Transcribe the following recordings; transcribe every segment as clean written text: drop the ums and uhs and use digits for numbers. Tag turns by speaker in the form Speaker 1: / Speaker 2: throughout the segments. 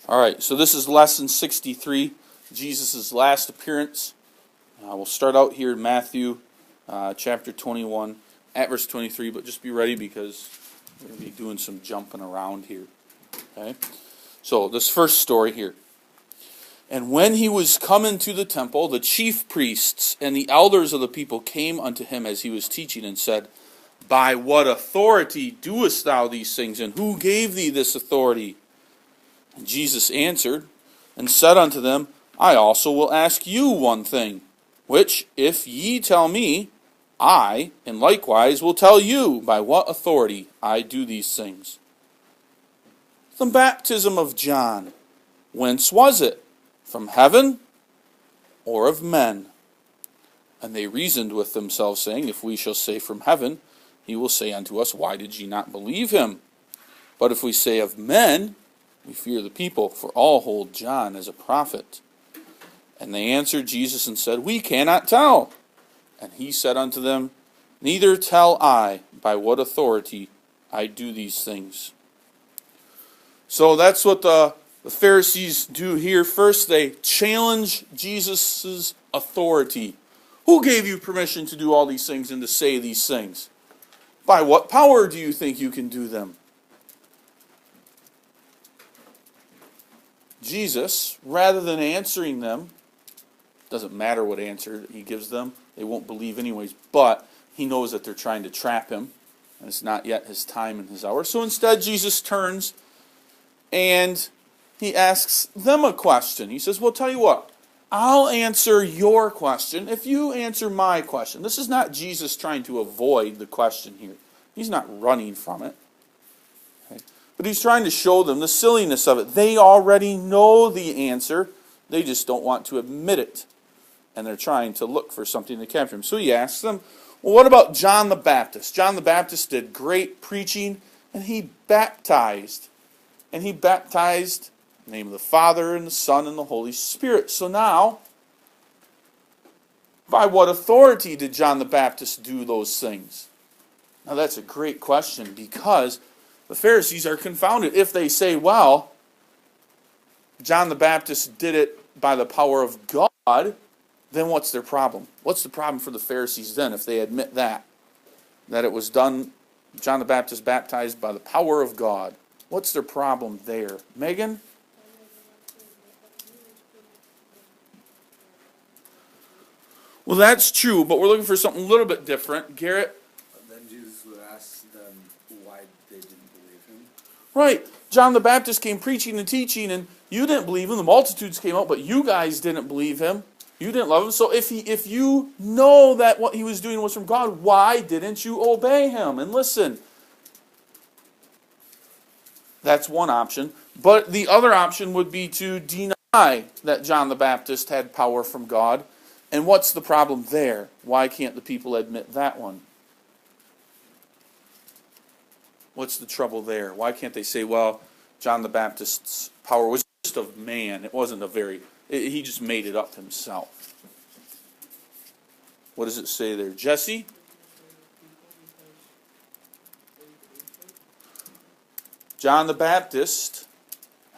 Speaker 1: All right, so this is lesson 63, Jesus' last appearance. We'll start out here in Matthew chapter 21 at verse 23, but just be ready because we're going to be doing some jumping around here. Okay, so this first story here. And when he was come into the temple, the chief priests and the elders of the people came unto him as he was teaching, and said, By what authority doest thou these things, and who gave thee this authority? And Jesus answered and said unto them, I also will ask you one thing, which if ye tell me, I, and likewise will tell you by what authority I do these things. The baptism of John, whence was it? From heaven or of men? And they reasoned with themselves, saying, If we shall say from heaven, he will say unto us, Why did ye not believe him? But if we say of men, we fear the people, for all hold John as a prophet. And they answered Jesus and said, We cannot tell. And he said unto them, Neither tell I by what authority I do these things. So that's what the Pharisees do here. First, they challenge Jesus' authority. Who gave you permission to do all these things and to say these things? By what power do you think you can do them? Jesus, rather than answering them, doesn't matter what answer he gives them, they won't believe anyways, but he knows that they're trying to trap him, and it's not yet his time and his hour. So instead, Jesus turns and he asks them a question. He says, well, tell you what, I'll answer your question if you answer my question. This is not Jesus trying to avoid the question here. He's not running from it. Okay? But he's trying to show them the silliness of it. They already know the answer. They just don't want to admit it. And they're trying to look for something to capture him. So he asks them, well, what about John the Baptist? John the Baptist did great preaching, and he baptized. And he baptized in the name of the Father and the Son and the Holy Spirit. So now, by what authority did John the Baptist do those things? Now that's a great question, because the Pharisees are confounded. If they say, well, John the Baptist did it by the power of God, then what's their problem? What's the problem for the Pharisees then if they admit that it was done, John the Baptist baptized by the power of God? What's their problem there? Megan? Well, that's true, but we're looking for something a little bit different. Garrett?
Speaker 2: Then Jesus would ask them why they didn't believe him.
Speaker 1: Right. John the Baptist came preaching and teaching, and you didn't believe him. The multitudes came out, but you guys didn't believe him. You didn't love him. So if you know that what he was doing was from God, why didn't you obey him and listen? That's one option. But the other option would be to deny that John the Baptist had power from God. And what's the problem there? Why can't the people admit that one? What's the trouble there? Why can't they say, well, John the Baptist's power was just of man. It wasn't he just made it up himself. What does it say there? Jesse? John the Baptist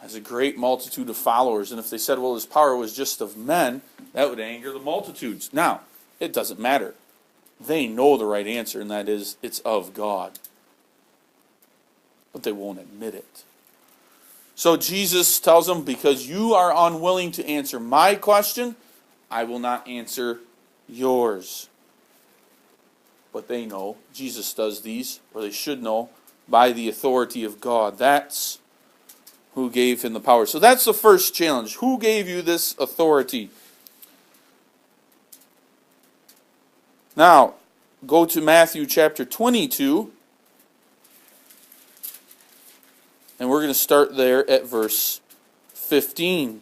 Speaker 1: has a great multitude of followers, and if they said, well, his power was just of men, that would anger the multitudes. Now, it doesn't matter. They know the right answer, and that is, it's of God. But they won't admit it. So Jesus tells them, because you are unwilling to answer my question, I will not answer yours. But they know, Jesus does these, or they should know, by the authority of God. That's who gave him the power. So that's the first challenge. Who gave you this authority? Now, go to Matthew chapter 22. And we're going to start there at verse 15.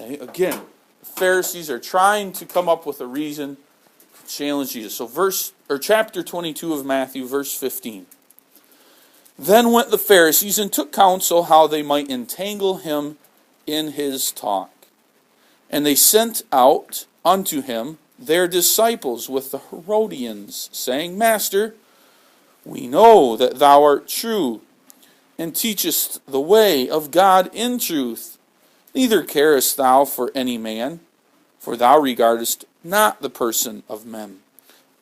Speaker 1: Okay, again, the Pharisees are trying to come up with a reason to challenge Jesus. So chapter 22 of Matthew, verse 15. Then went the Pharisees and took counsel how they might entangle him in his talk. And they sent out unto him their disciples with the Herodians, saying, Master, we know that thou art true, and teachest the way of God in truth. Neither carest thou for any man, for thou regardest not the person of men.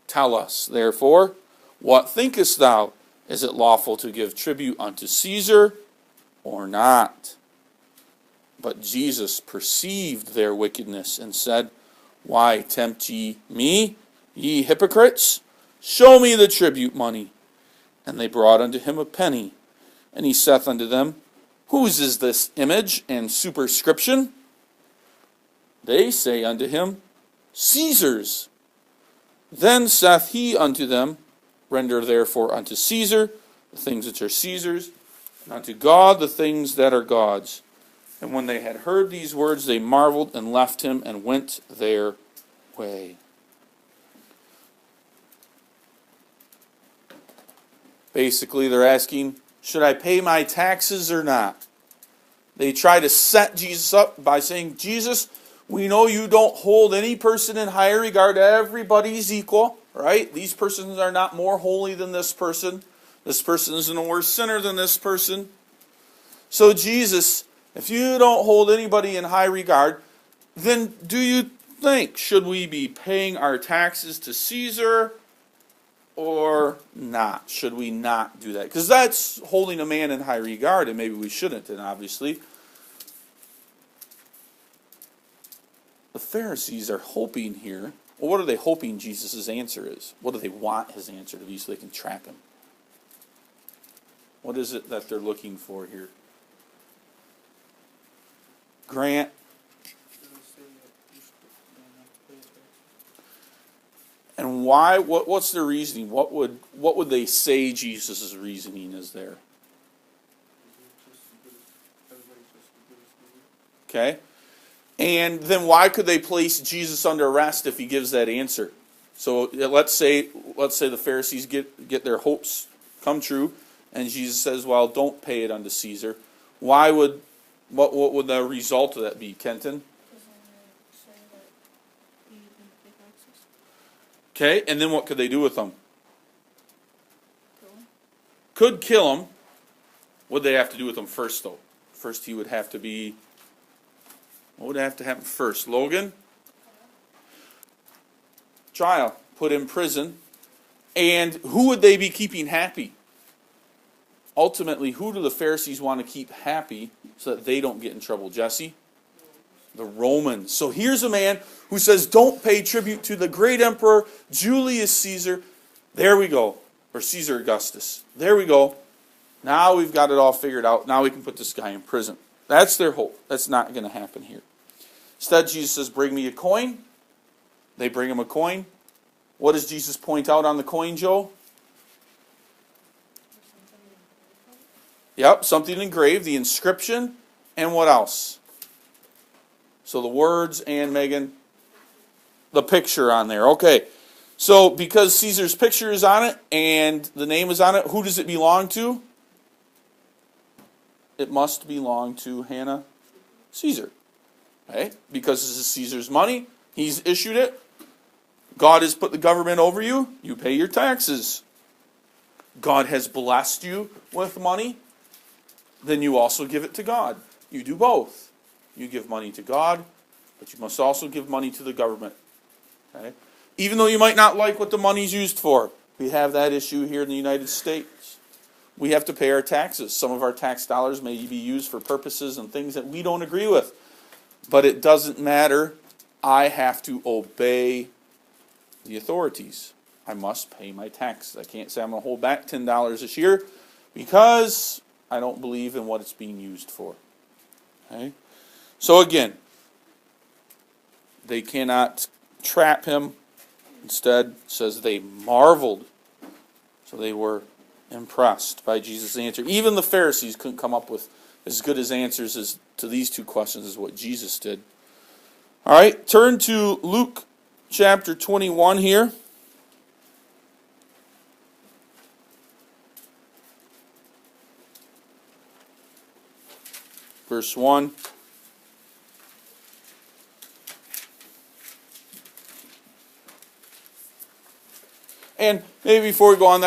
Speaker 1: Tell us, therefore, what thinkest thou? Is it lawful to give tribute unto Caesar, or not? But Jesus perceived their wickedness, and said, Why tempt ye me, ye hypocrites? Show me the tribute money. And they brought unto him a penny. And he saith unto them, Whose is this image and superscription? They say unto him, Caesar's. Then saith he unto them, Render therefore unto Caesar the things which are Caesar's, and unto God the things that are God's. And when they had heard these words, they marveled and left him and went their way. Basically, they're asking, should I pay my taxes or not? They try to set Jesus up by saying, Jesus, we know you don't hold any person in higher regard. Everybody's equal, right? These persons are not more holy than this person. This person is no worse sinner than this person. So Jesus, if you don't hold anybody in high regard, then do you think, should we be paying our taxes to Caesar or not? Should we not do that? Because that's holding a man in high regard, and maybe we shouldn't, and obviously. The Pharisees are hoping here. Well, what are they hoping Jesus' answer is? What do they want his answer to be so they can trap him? What is it that they're looking for here? Grant. And why? What's their reasoning? What would they say Jesus' reasoning is there? Okay. And then why could they place Jesus under arrest if he gives that answer? So let's say the Pharisees get their hopes come true, and Jesus says, "Well, don't pay it unto Caesar." What would the result of that be, Kenton? Okay, and then what could they do with him? Could kill him. What would they have to do with him first, though? First, he would have to be. What would have to happen first? Logan? Trial. Put in prison. And who would they be keeping happy? Ultimately, who do the Pharisees want to keep happy so that they don't get in trouble? Jesse? The Romans. So here's a man who says, don't pay tribute to the great emperor, Julius Caesar. There we go. Or Caesar Augustus. There we go. Now we've got it all figured out. Now we can put this guy in prison. That's their hope. That's not going to happen here. Instead, Jesus says, bring me a coin. They bring him a coin. What does Jesus point out on the coin, Joe? Yep, something engraved, the inscription, and what else? So the words and, Megan, the picture on there. Okay, so because Caesar's picture is on it and the name is on it, who does it belong to? It must belong to Hannah, Caesar. Right? Because this is Caesar's money, he's issued it. God has put the government over you, you pay your taxes. God has blessed you with money, then you also give it to God. You do both. You give money to God, but you must also give money to the government. Okay? Even though you might not like what the money's used for. We have that issue here in the United States. We have to pay our taxes. Some of our tax dollars may be used for purposes and things that we don't agree with. But it doesn't matter. I have to obey the authorities. I must pay my taxes. I can't say I'm going to hold back $10 this year because I don't believe in what it's being used for. Okay? So again, they cannot trap him. Instead, it says they marveled. So they were impressed by Jesus' answer. Even the Pharisees couldn't come up with as good as answers as to these two questions as what Jesus did. All right, turn to Luke chapter 21 here. Verse 1. And maybe before we go on,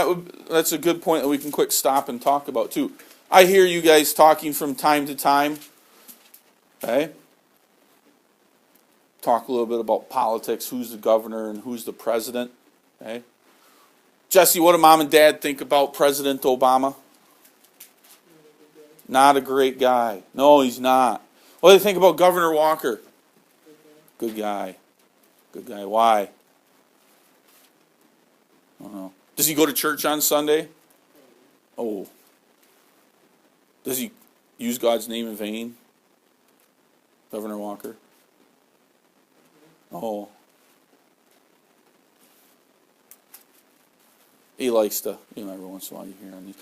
Speaker 1: that's a good point that we can quick stop and talk about too. I hear you guys talking from time to time. Okay? Talk a little bit about politics, who's the governor and who's the president. Okay? Jesse, what do mom and dad think about President Obama? Not a great guy. No, he's not. What do they think about Governor Walker? Good guy. Good guy. Why? I don't know. Does he go to church on Sunday? Oh. Does he use God's name in vain? Governor Walker? Oh. He likes to, every once in a while you hear on these.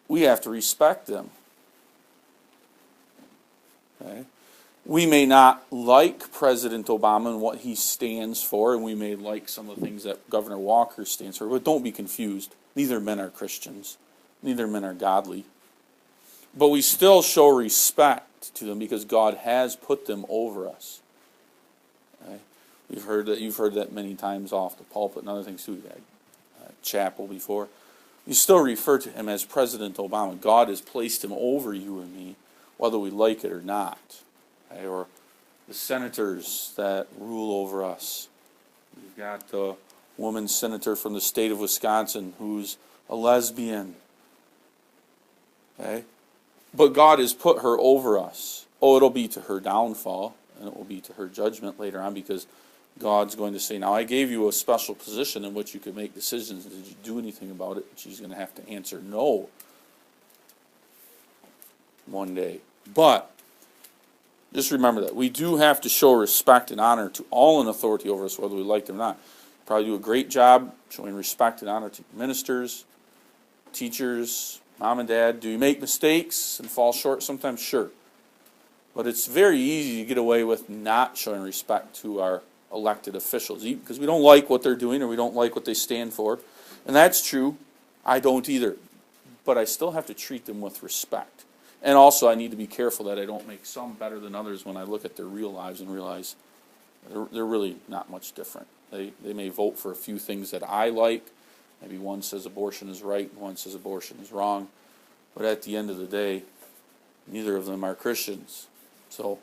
Speaker 1: We have to respect them. Okay? We may not like President Obama and what he stands for, and we may like some of the things that Governor Walker stands for, but don't be confused. Neither men are Christians. Neither men are godly. But we still show respect to them because God has put them over us. Okay? You've heard that many times off the pulpit and other things too. Chapel before. You still refer to him as President Obama. God has placed him over you and me, whether we like it or not. Okay? Or the senators that rule over us. You've got the woman senator from the state of Wisconsin who's a lesbian. Okay? But God has put her over us. Oh, it'll be to her downfall, and it will be to her judgment later on, because God's going to say, now I gave you a special position in which you could make decisions. Did you do anything about it? She's going to have to answer no one day. But just remember that we do have to show respect and honor to all in authority over us, whether we like them or not. Probably do a great job showing respect and honor to ministers, teachers, mom and dad. Do you make mistakes and fall short sometimes? Sure. But it's very easy to get away with not showing respect to our elected officials because we don't like what they're doing or we don't like what they stand for. And that's true. I don't either. But I still have to treat them with respect. And also I need to be careful that I don't make some better than others when I look at their real lives and realize they're really not much different. They may vote for a few things that I like. Maybe one says abortion is right and one says abortion is wrong. But at the end of the day, neither of them are Christians. So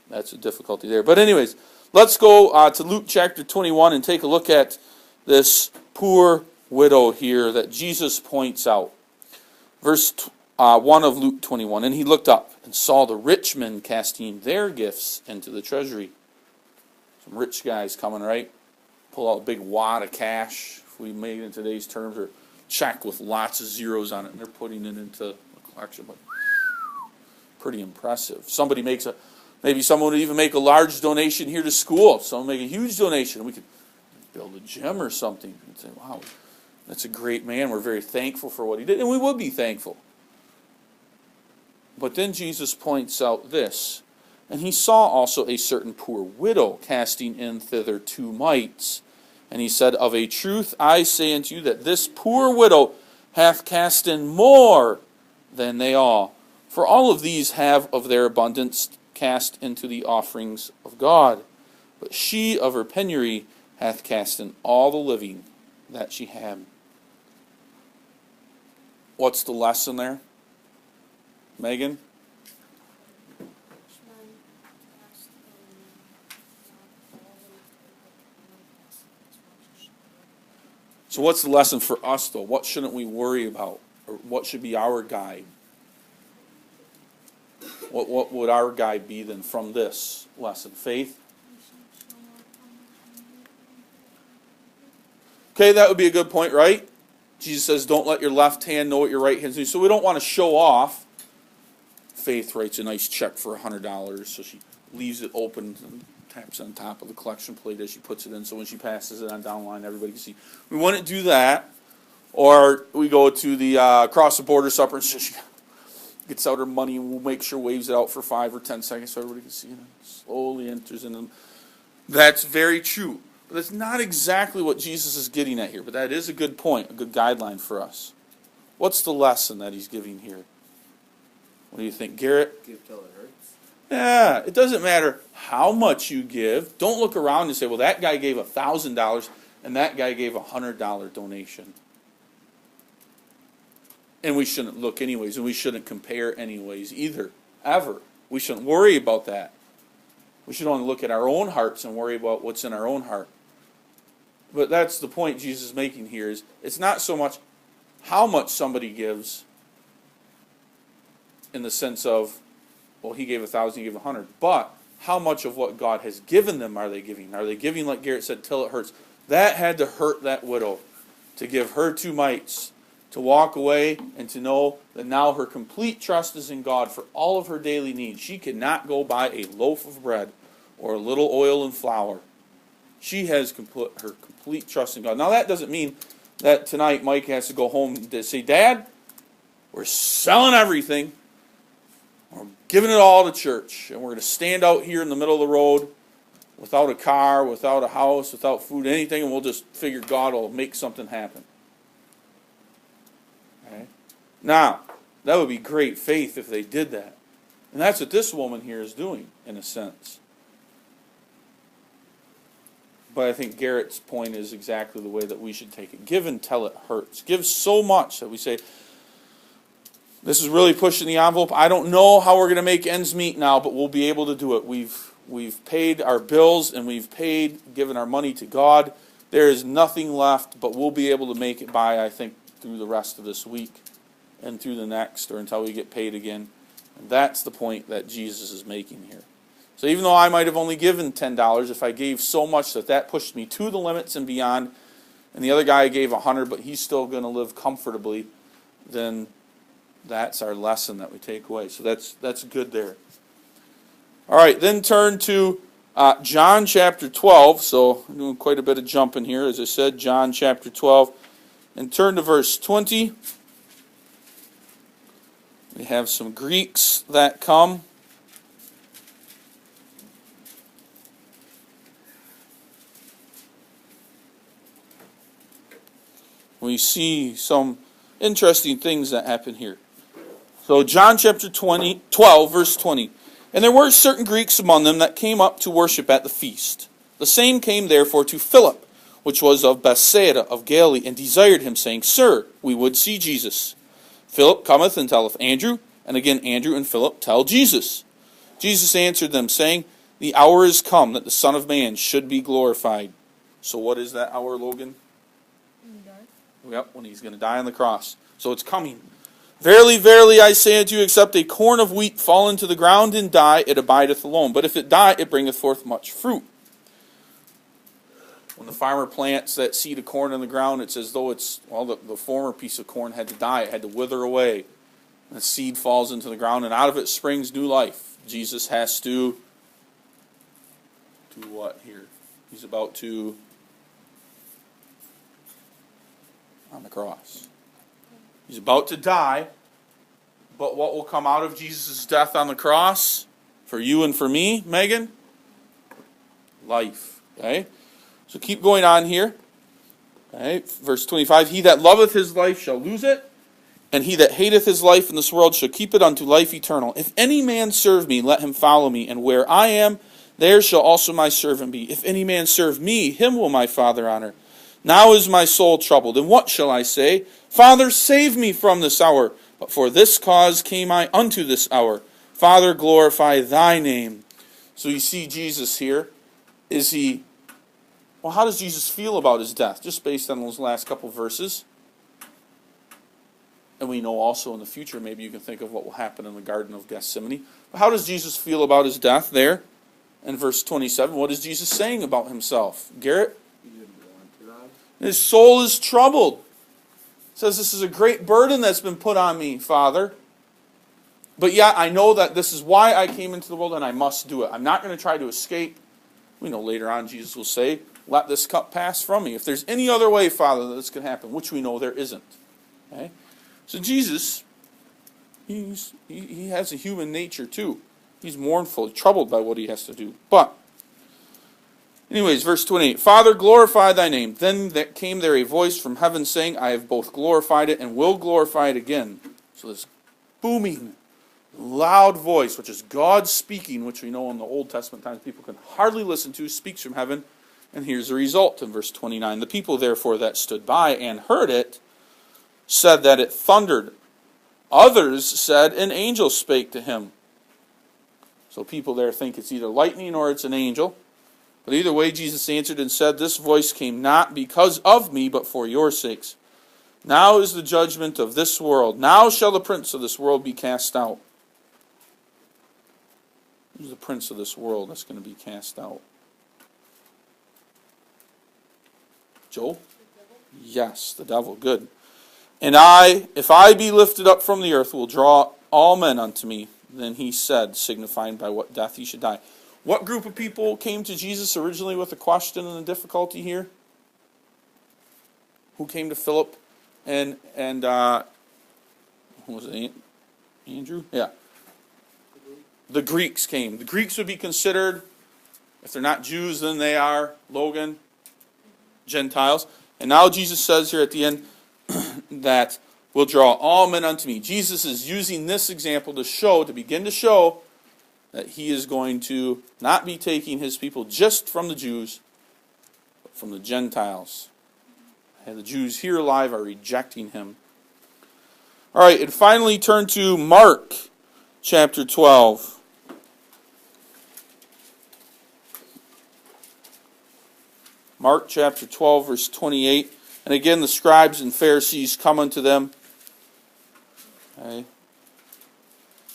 Speaker 1: that's a difficulty there. But anyways, let's go to Luke chapter 21 and take a look at this poor widow here that Jesus points out. Verse 1 of Luke 21, and he looked up and saw the rich men casting their gifts into the treasury. Some rich guys coming, right? Pull out a big wad of cash, if we made it in today's terms, or check with lots of zeros on it, and they're putting it into the collection. But pretty impressive. Maybe someone would even make a large donation here to school. Someone make a huge donation. We could build a gym or something and say, wow, that's a great man. We're very thankful for what he did. And we would be thankful. But then Jesus points out this. And he saw also a certain poor widow casting in thither 2 mites. And he said, of a truth I say unto you that this poor widow hath cast in more than they all. For all of these have of their abundance cast into the offerings of God. But she of her penury hath cast in all the living that she had. What's the lesson there? Megan? So what's the lesson for us, though? What shouldn't we worry about? Or what should be our guide? What would our guide be then from this lesson? Faith? Okay, that would be a good point, right? Jesus says, don't let your left hand know what your right hand's doing. So we don't want to show off. Faith writes a nice check for $100, so she leaves it open and taps on top of the collection plate as she puts it in, so when she passes it on down the line, everybody can see. We wouldn't do that. Or we go to the cross the border supper and she gets out her money and we'll make sure waves it out for 5 or 10 seconds so everybody can see it. And slowly enters in them. That's very true. But that's not exactly what Jesus is getting at here. But that is a good point, a good guideline for us. What's the lesson that he's giving here? What do you think, Garrett?
Speaker 2: Give till it hurts.
Speaker 1: Yeah, it doesn't matter how much you give. Don't look around and say, well, that guy gave $1,000 and that guy gave a $100 donation. And we shouldn't look anyways, and we shouldn't compare anyways either, ever. We shouldn't worry about that. We should only look at our own hearts and worry about what's in our own heart. But that's the point Jesus is making here, is it's not so much how much somebody gives in the sense of, well, he gave 1,000, he gave 100, but how much of what God has given them are they giving? Are they giving, like Garrett said, till it hurts? That had to hurt that widow, to give her 2 mites, to walk away and to know that now her complete trust is in God for all of her daily needs. She cannot go buy a loaf of bread or a little oil and flour. She has her complete trust in God. Now that doesn't mean that tonight Mike has to go home and say, Dad, we're selling everything. We're giving it all to church. And we're going to stand out here in the middle of the road without a car, without a house, without food, anything, and we'll just figure God will make something happen. Okay? Now, that would be great faith if they did that. And that's what this woman here is doing, in a sense. But I think Garrett's point is exactly the way that we should take it. Give until it hurts. Give so much that we say, this is really pushing the envelope. I don't know how we're going to make ends meet now, but we'll be able to do it. We've paid our bills and we've given our money to God. There is nothing left, but we'll be able to make it by, I think, through the rest of this week and through the next, or until we get paid again. And that's the point that Jesus is making here. So even though I might have only given $10, if I gave so much that pushed me to the limits and beyond, and the other guy gave 100, but he's still going to live comfortably, then that's our lesson that we take away. So that's good there. All right, then turn to John chapter 12. So I'm doing quite a bit of jumping here, as I said, John chapter 12. And turn to verse 20. We have some Greeks that come. We see some interesting things that happen here. So John chapter 12, verse 20. And there were certain Greeks among them that came up to worship at the feast. The same came therefore to Philip, which was of Bethsaida of Galilee, and desired him, saying, Sir, we would see Jesus. Philip cometh and telleth Andrew, and again Andrew and Philip tell Jesus. Jesus answered them, saying, The hour is come that the Son of Man should be glorified. So what is that hour, Logan? Yep, when he's going to die on the cross. So it's coming. Verily, verily, I say unto you, except a corn of wheat fall into the ground and die, it abideth alone. But if it die, it bringeth forth much fruit. When the farmer plants that seed of corn in the ground, it's as though the former piece of corn had to die. It had to wither away. And the seed falls into the ground, and out of it springs new life. Jesus has to do what here? He's about to on the cross. He's about to die, but what will come out of Jesus' death on the cross for you and for me, Megan? Life. Okay? So keep going on here. Okay? Verse 25, He that loveth his life shall lose it, and he that hateth his life in this world shall keep it unto life eternal. If any man serve me, let him follow me, and where I am, there shall also my servant be. If any man serve me, him will my Father honor. Now is my soul troubled, and what shall I say? Father, save me from this hour. But for this cause came I unto this hour. Father, glorify thy name. So you see Jesus here. How does Jesus feel about his death? Just based on those last couple verses. And we know also in the future, maybe you can think of what will happen in the Garden of Gethsemane. But how does Jesus feel about his death there? In verse 27, what is Jesus saying about himself? Garrett? His soul is troubled. It says, this is a great burden that's been put on me, Father. But yet I know that this is why I came into the world and I must do it. I'm not going to try to escape. We know later on Jesus will say, let this cup pass from me. If there's any other way, Father, that this can happen, which we know there isn't. Okay? So Jesus, he has a human nature too. He's mournful, troubled by what he has to do. But anyways, verse 28, Father, glorify thy name. Then came there a voice from heaven saying, I have both glorified it and will glorify it again. So this booming, loud voice, which is God speaking, which we know in the Old Testament times people can hardly listen to, speaks from heaven. And here's the result in verse 29. The people therefore that stood by and heard it said that it thundered Others said, an angel spake to him. So people there think it's either lightning or it's an angel. But either way, Jesus answered and said, this voice came not because of me, but for your sakes. Now is the judgment of this world. Now shall the prince of this world be cast out. Who's the prince of this world that's going to be cast out? Joel? Yes, the devil. Good. And I, if I be lifted up from the earth, will draw all men unto me. Then he said, signifying by what death he should die. What group of people came to Jesus originally with a question and a difficulty here? Who came to Philip and who was it? Andrew? Yeah. The Greeks came. The Greeks would be considered, if they're not Jews, then they are, Logan, Gentiles. And now Jesus says here at the end that will draw all men unto me. Jesus is using this example to begin to show that he is going to not be taking his people just from the Jews, but from the Gentiles. And the Jews here alive are rejecting him. All right, and finally turn to Mark chapter 12. Mark chapter 12, verse 28. And again, the scribes and Pharisees come unto them. Okay.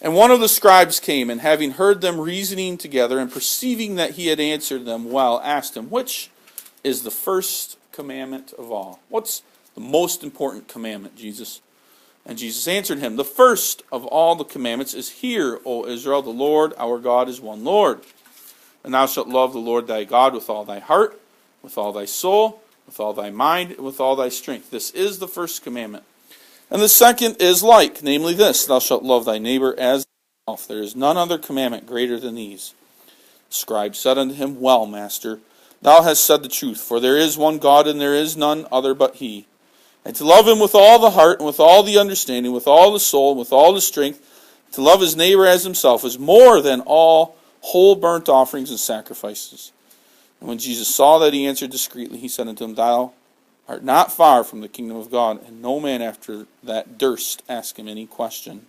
Speaker 1: And one of the scribes came, and having heard them reasoning together, and perceiving that he had answered them well, asked him, which is the first commandment of all? What's the most important commandment, Jesus? And Jesus answered him, the first of all the commandments is, hear, O Israel, the Lord our God is one Lord. And thou shalt love the Lord thy God with all thy heart, with all thy soul, with all thy mind, and with all thy strength. This is the first commandment. And the second is like, namely this, thou shalt love thy neighbor as thyself. There is none other commandment greater than these. The scribe said unto him, well, master, thou hast said the truth, for there is one God, and there is none other but he. And to love him with all the heart, and with all the understanding, with all the soul, and with all the strength, to love his neighbor as himself, is more than all whole burnt offerings and sacrifices. And when Jesus saw that he answered discreetly, he said unto him, thou art not far from the kingdom of God. And no man after that durst ask him any question.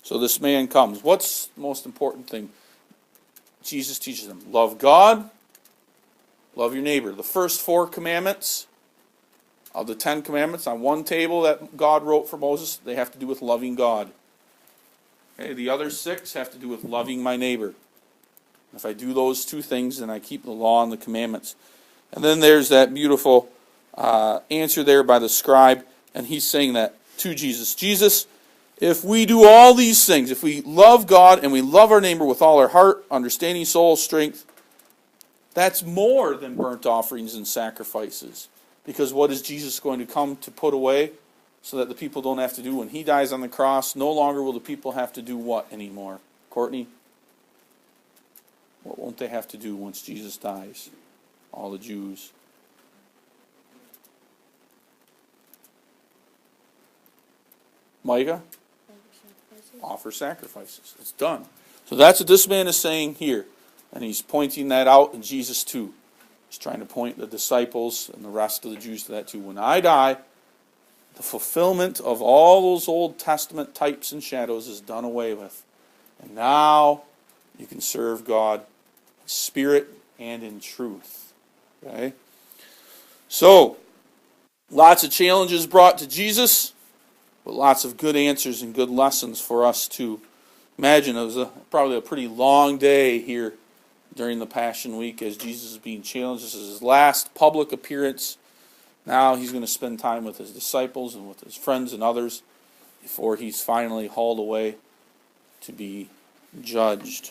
Speaker 1: So this man comes. What's the most important thing? Jesus teaches them, love God, love your neighbor. The first 4 commandments of the 10 commandments on one table that God wrote for Moses, they have to do with loving God. Okay, the other 6 have to do with loving my neighbor. If I do those 2 things, then I keep the law and the commandments. And then there's that beautiful answer there by the scribe, and he's saying that to Jesus. Jesus, if we do all these things, if we love God and we love our neighbor with all our heart, understanding, soul, strength, that's more than burnt offerings and sacrifices. Because what is Jesus going to come to put away so that the people don't have to do when he dies on the cross? No longer will the people have to do what anymore? Courtney? What won't they have to do once Jesus dies? All the Jews. Micah? Offer sacrifices. It's done. So that's what this man is saying here. And he's pointing that out in Jesus too. He's trying to point the disciples and the rest of the Jews to that too. When I die, the fulfillment of all those Old Testament types and shadows is done away with. And now you can serve God in spirit and in truth. Okay? So, lots of challenges brought to Jesus, but lots of good answers and good lessons for us to imagine. It was probably a pretty long day here during the Passion Week as Jesus is being challenged. This is his last public appearance. Now he's going to spend time with his disciples and with his friends and others before he's finally hauled away to be judged.